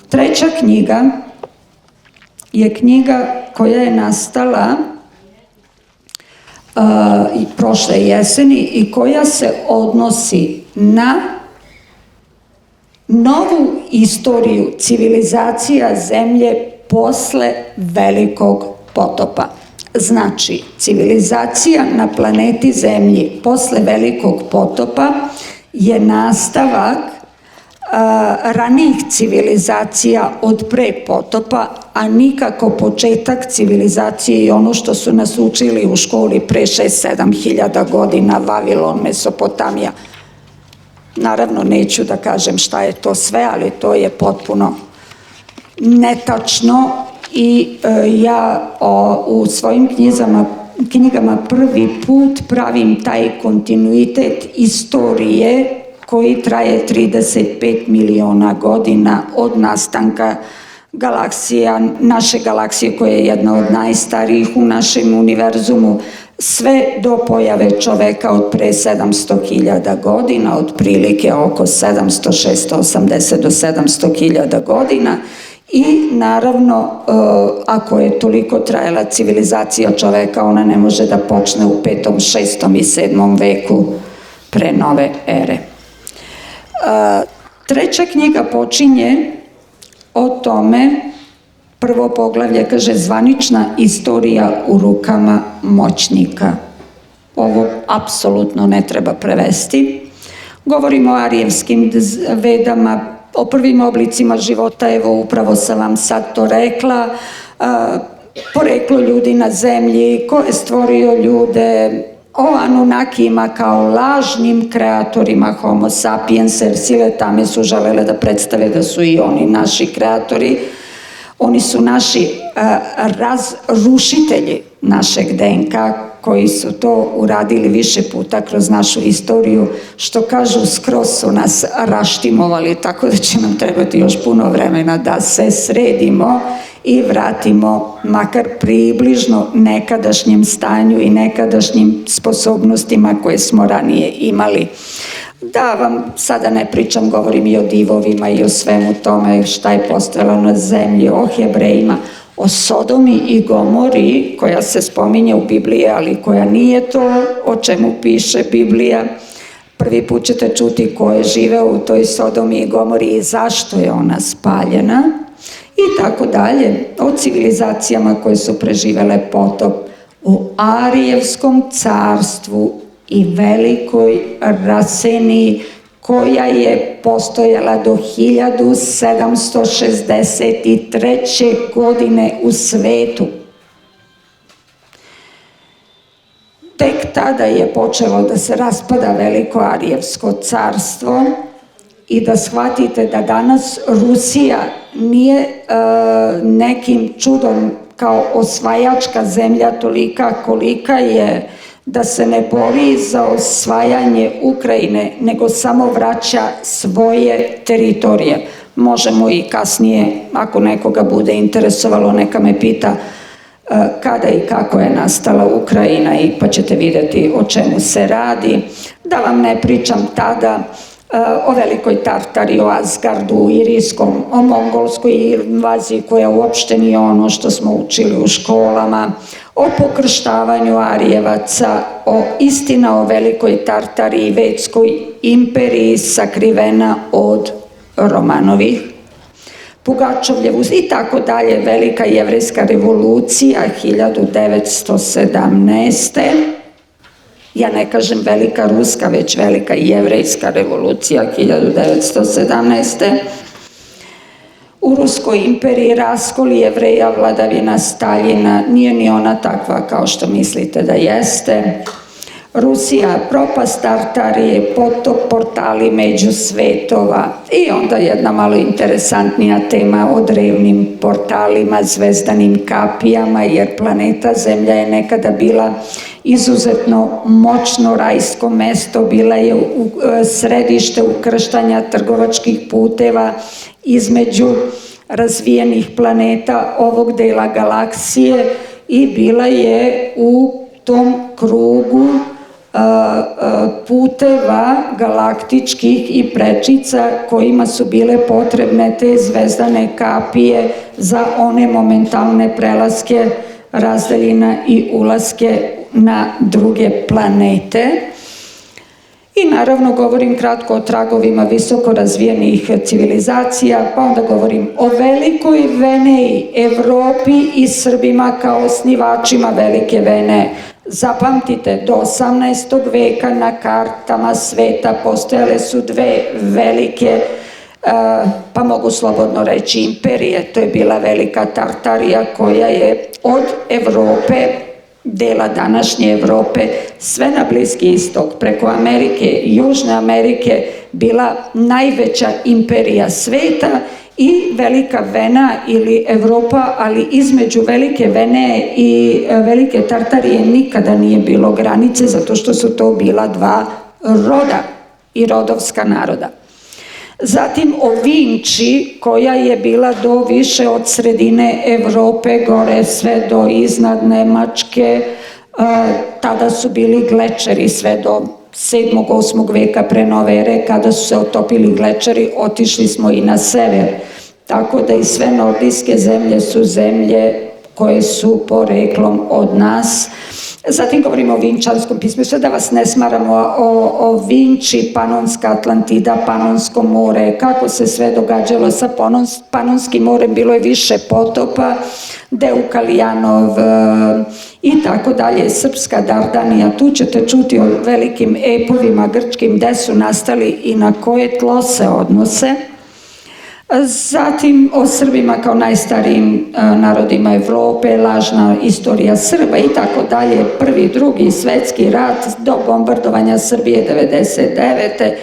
Treća knjiga je knjiga koja je nastala i prošle jeseni i koja se odnosi na novu istoriju civilizacija Zemlje posle Velikog potopa. Znači, civilizacija na planeti Zemlji posle Velikog potopa je nastavak ranijih civilizacija od pre potopa, a nikako početak civilizacije i ono što su nas učili u školi pre 6-7 hiljada godina, Vavilon, Mesopotamija. Naravno, neću da kažem šta je to sve, ali to je potpuno netačno i ja u svojim knjigama prvi put pravim taj kontinuitet istorije koji traje 35 miliona godina od nastanka galaksija, naše galaksije koja je jedna od najstarijih u našem univerzumu, sve do pojave čoveka od pre 700.000 godina, otprilike oko 680 do 700.000 godina. I naravno, ako je toliko trajala civilizacija čoveka, ona ne može da počne u 5., 6. i 7. veku pre nove ere. Treća knjiga počinje o tome, prvo poglavlje kaže zvanična istorija u rukama moćnika. Ovo apsolutno ne treba prevesti. Govorimo o arijevskim vedama, o prvim oblicima života, evo upravo sam vam sad to rekla, poreklo ljudi na zemlji, ko je stvorio ljude, o Anunnakijima kao lažnim kreatorima Homo sapiens, jer sile tame su želele da predstave da su i oni naši kreatori. Oni su naši razrušitelji našeg DNK, koji su to uradili više puta kroz našu istoriju, što kažu skroz su nas raštimovali, tako da će nam trebati još puno vremena da se sredimo i vratimo makar približno nekadašnjem stanju i nekadašnjim sposobnostima koje smo ranije imali. Da vam sada ne pričam, govorim i o divovima i o svemu tome šta je postojalo na zemlji, o Hebrejima, o Sodomi i Gomori, koja se spominje u Bibliji, ali koja nije to o čemu piše Biblija. Prvi put ćete čuti ko je živeo u toj Sodomi i Gomori i zašto je ona spaljena i tako dalje. O civilizacijama koje su preživele potop, u Arijevskom carstvu i velikoj Raseniji koja je postojala do 1763. godine u svetu. Tek tada je počelo da se raspada veliko Arijevsko carstvo i da shvatite da danas Rusija nije nekim čudom kao osvajačka zemlja tolika kolika je, da se ne bori za osvajanje Ukrajine, nego samo vraća svoje teritorije. Možemo i kasnije, ako nekoga bude interesovalo, neka me pita kada i kako je nastala Ukrajina i pa ćete vidjeti o čemu se radi. Da vam ne pričam tada o velikoj Tartari, o Asgardu, Irijskom, o mongolskoj invaziji koja uopšte nije ono što smo učili u školama, o pokrštavanju Arijevaca, o istina o velikoj Tartari i Vedskoj imperiji sakrivena od Romanovih, Pugačovljevu i tako dalje, velika jevrejska revolucija 1917. Ja ne kažem velika ruska, već velika jevrejska revolucija 1917. U Ruskoj imperiji raskol Jevreja, vladavina Staljina, nije ni ona takva kao što mislite da jeste. Rusija, propast Tartarije, potop, portali među svetova i onda jedna malo interesantnija tema o drevnim portalima, zvezdanim kapijama, jer planeta Zemlja je nekada bila izuzetno moćno rajsko mesto, bila je središte ukrštanja trgovačkih puteva između razvijenih planeta ovog dela galaksije i bila je u tom krugu puteva galaktičkih i prečica kojima su bile potrebne te zvezdane kapije za one momentalne prelaske razdaljina i ulaske na druge planete. I naravno govorim kratko o tragovima visoko razvijenih civilizacija, pa onda govorim o velikoj Veneji, Evropi i Srbima kao osnivačima velike Veneje. Zapamtite, do 18. veka na kartama sveta postojale su dve velike, pa mogu slobodno reći, imperije. To je bila velika Tartarija koja je od Evrope, dela današnje Evrope, sve na Bliski istok, preko Amerike i Južne Amerike, bila najveća imperija sveta i Velika Vena ili Evropa, ali između Velike Veneje i Velike Tartarije nikada nije bilo granice, zato što su to bila dva roda i rodovska naroda. Zatim o Vinči, koja je bila do više od sredine Evrope, gore sve do iznad Nemačke, tada su bili glečeri sve do 7. 8. veka pre nove ere, kada su se otopili glečeri, otišli smo i na sever. Tako da i sve nordijske zemlje su zemlje koje su poreklom od nas. Zatim govorimo o vinčanskom pismu, sve da vas ne smaramo o Vinči, Panonska Atlantida, Panonsko more, kako se sve događalo sa Panonskim morem, bilo je više potopa, Deukalijanov i tako dalje, Srpska Dardanija, tu ćete čuti o velikim epovima grčkim, gde su nastali i na koje tlo se odnose. Zatim o Srbima kao najstarijim narodima Evrope, lažna istorija Srba i tako dalje, Prvi, Drugi svetski rat do bombardovanja Srbije 1999.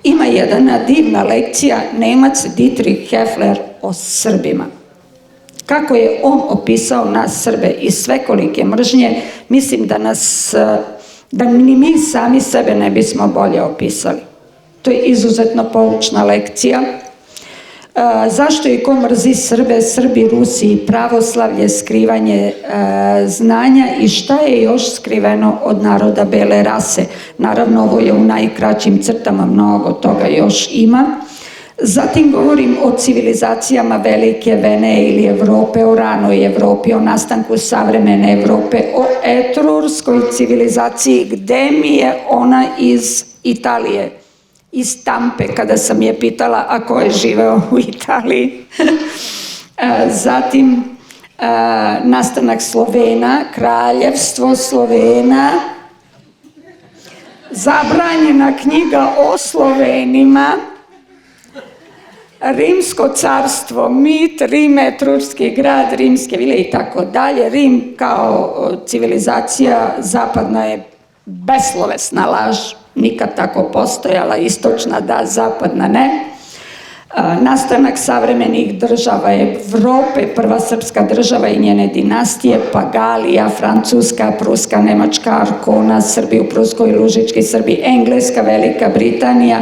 Ima jedna divna lekcija, Nemac Dietrich Heffler o Srbima. Kako je on opisao nas Srbe i svekolike mržnje, mislim da ni mi sami sebe ne bismo bolje opisali. To je izuzetno poučna lekcija. Zašto i ko mrzi Srbe, Srbi, Rusi i pravoslavlje, skrivanje znanja i šta je još skriveno od naroda bele rase. Naravno, ovo je u najkraćim crtama, mnogo toga još ima. Zatim govorim o civilizacijama Velike Veneje ili Evrope, o ranoj Evropi, o nastanku savremene Evrope, o etrurskoj civilizaciji, gde mi je ona iz Italije, iz Tampe, kada sam je pitala a ko je živeo u Italiji. Zatim nastanak Slovena, kraljevstvo Slovena, zabranjena knjiga o Slovenima, Rimsko carstvo, mit, Rim, etrurski grad, rimske vile i tako dalje. Rim kao civilizacija zapadna je beslovesna laž, nikad tako postojala, istočna da, zapadna ne. Nastanak savremenih država Evrope, prva srpska država i njene dinastije, pa Galija, Francuska, Pruska, Nemačka, Arkona, Srbi u Pruskoj, Lužički Srbi, Engleska, Velika Britanija.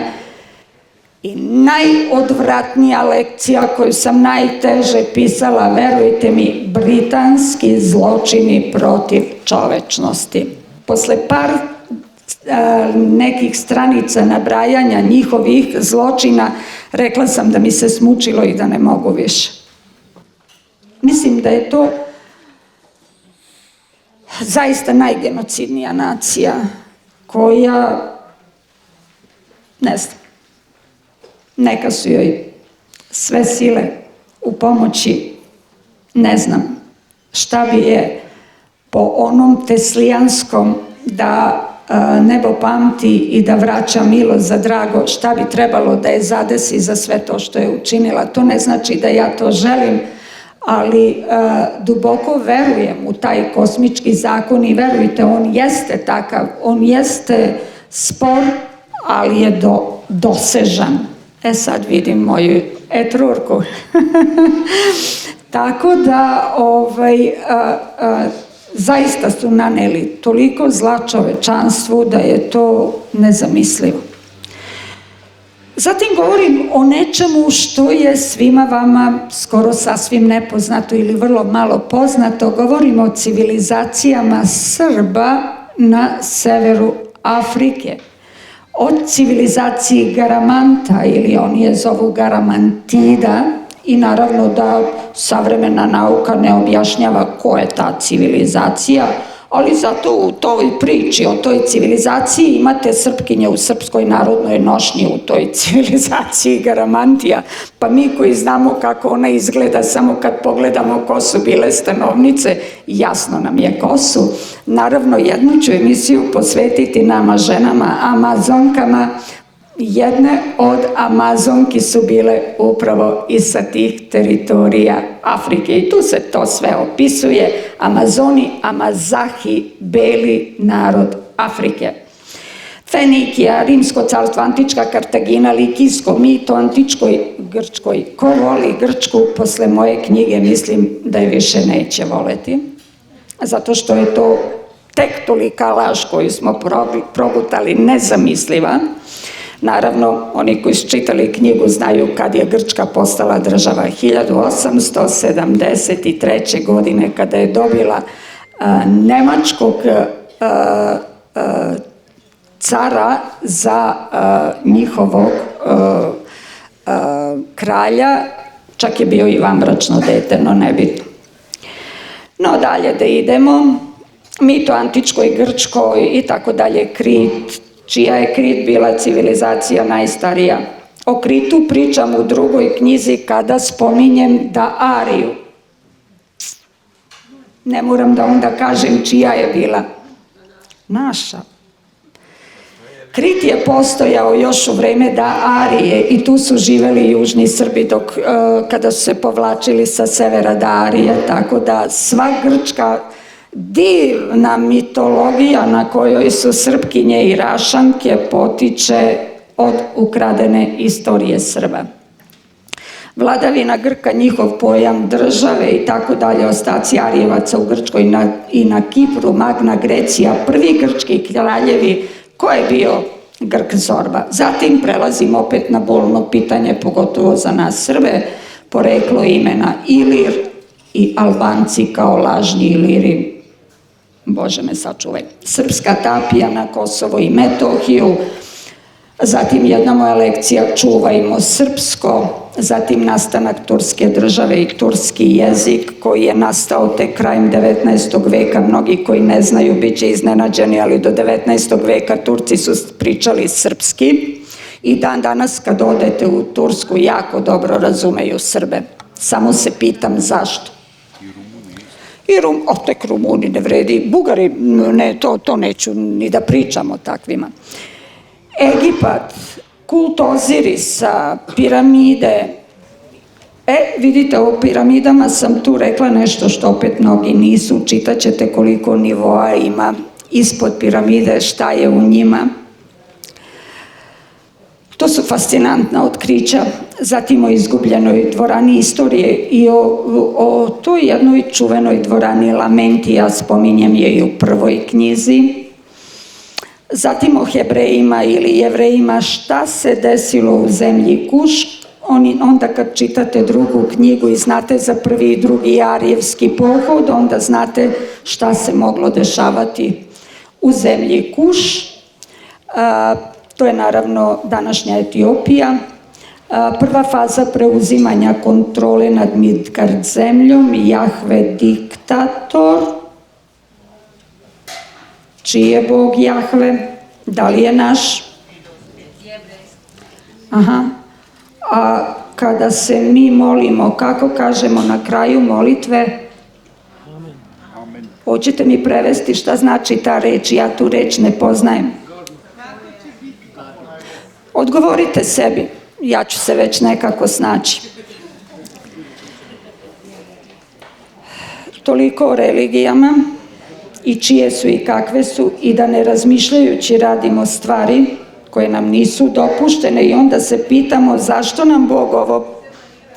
I najodvratnija lekcija koju sam najteže pisala, verujte mi, britanski zločini protiv čovečnosti. Posle par nekih stranica nabrajanja njihovih zločina, rekla sam da mi se smučilo i da ne mogu više. Mislim da je to zaista najgenocidnija nacija koja, ne znam, neka su joj sve sile u pomoći, ne znam šta bi je po onom teslijanskom da nebo pamti i da vraća milost za drago, šta bi trebalo da je zadesi za sve to što je učinila. To ne znači da ja to želim, ali duboko verujem u taj kosmički zakon i verujte, on jeste takav, on jeste spor, ali je dosežan. Sad vidim moju etrurku. Tako da, zaista su naneli toliko zla čovečanstvu da je to nezamislivo. Zatim govorim o nečemu što je svima vama skoro sasvim nepoznato ili vrlo malo poznato. Govorim o civilizacijama Srba na severu Afrike, od civilizaciji Garamanta, ili oni je zovu Garamantida, i naravno da savremena nauka ne objašnjava ko je ta civilizacija, ali zato u toj priči o toj civilizaciji imate Srpkinje u srpskoj narodnoj nošnji u toj civilizaciji Garamantija, pa mi koji znamo kako ona izgleda samo kad pogledamo ko su bile stanovnice, jasno nam je ko su. Naravno, jednu ću emisiju posvetiti nama ženama Amazonkama. Jedne od Amazonki su bile upravo i sa tih teritorija Afrike i tu se to sve opisuje. Amazoni, Amazahi, beli narod Afrike. Fenikija, Rimsko carstvo, Antička Kartagina, Likijsko mito, Antičkoj Grčkoj. Ko voli Grčku posle moje knjige, mislim da je više neće voleti, zato što je to tek tolika laž koju smo progutali, nezamisliva. Naravno, oni koji su čitali knjigu znaju kad je Grčka postala država, 1873. godine, kada je dobila nemačkog cara za njihovog kralja, čak je bio i vanbračno dete, no nebitno. No dalje da idemo, mito Antičkoj Grčkoj i tako dalje, Krit, čija je Krit bila civilizacija najstarija. O Kritu pričam u drugoj knjizi kada spominjem da Ariju. Ne moram da onda kažem čija je bila. Naša. Krit je postojao još u vreme da Arije i tu su živeli južni Srbi kada su se povlačili sa severa da Arije, tako da sva grčka divna mitologija na kojoj su Srpkinje i Rašanke potiče od ukradene istorije Srba. Vladavina Grka, njihov pojam države i tako dalje, ostaci Arijevaca u Grčkoj i na Kipru, Magna Grecija, prvi grčki kraljevi, ko je bio Grk Zorba. Zatim prelazim opet na bolno pitanje, pogotovo za nas Srbe, poreklo imena Ilir i Albanci kao lažni Iliri. Bože me sačuvaj. Srpska tapija na Kosovo i Metohiju, zatim jedna moja lekcija Čuvajmo srpsko, zatim nastanak Turske države i turski jezik koji je nastao tek krajem 19. veka. Mnogi koji ne znaju bit će iznenađeni, ali do 19. veka Turci su pričali srpski i dan danas kad odete u Tursku jako dobro razumeju Srbe. Samo se pitam zašto. Tek Rumuni ne vredi, Bugari, ne, to neću ni da pričam o takvima. Egipat, kult Ozirisa, piramide. Vidite, o piramidama sam tu rekla nešto što opet mnogi nisu, čitaćete koliko nivoa ima ispod piramide, šta je u njima. To su fascinantna otkrića. Zatim o izgubljenoj dvorani istorije i o toj jednoj čuvenoj dvorani Lamentija, spominjem je i u prvoj knjizi. Zatim o Hebrejima ili Jevrejima, šta se desilo u zemlji Kuš. Onda kad čitate drugu knjigu i znate za prvi i drugi arijevski pohod, onda znate šta se moglo dešavati u zemlji Kuš. To je naravno današnja Etiopija. Prva faza preuzimanja kontrole nad Midgard zemljom, Jahve diktator. Čiji je Bog Jahve? Da li je naš? Aha. A kada se mi molimo, kako kažemo na kraju molitve? Amen. Hoćete mi prevesti šta znači ta reč? Ja tu reč ne poznajem. Odgovorite sebi, ja ću se već nekako snaći. Toliko o religijama i čije su i kakve su i da ne razmišljajući radimo stvari koje nam nisu dopuštene i onda se pitamo zašto nam Bog ovo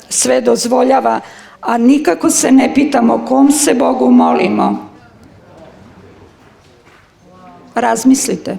sve dozvoljava, a nikako se ne pitamo kom se Bogu molimo. Razmislite.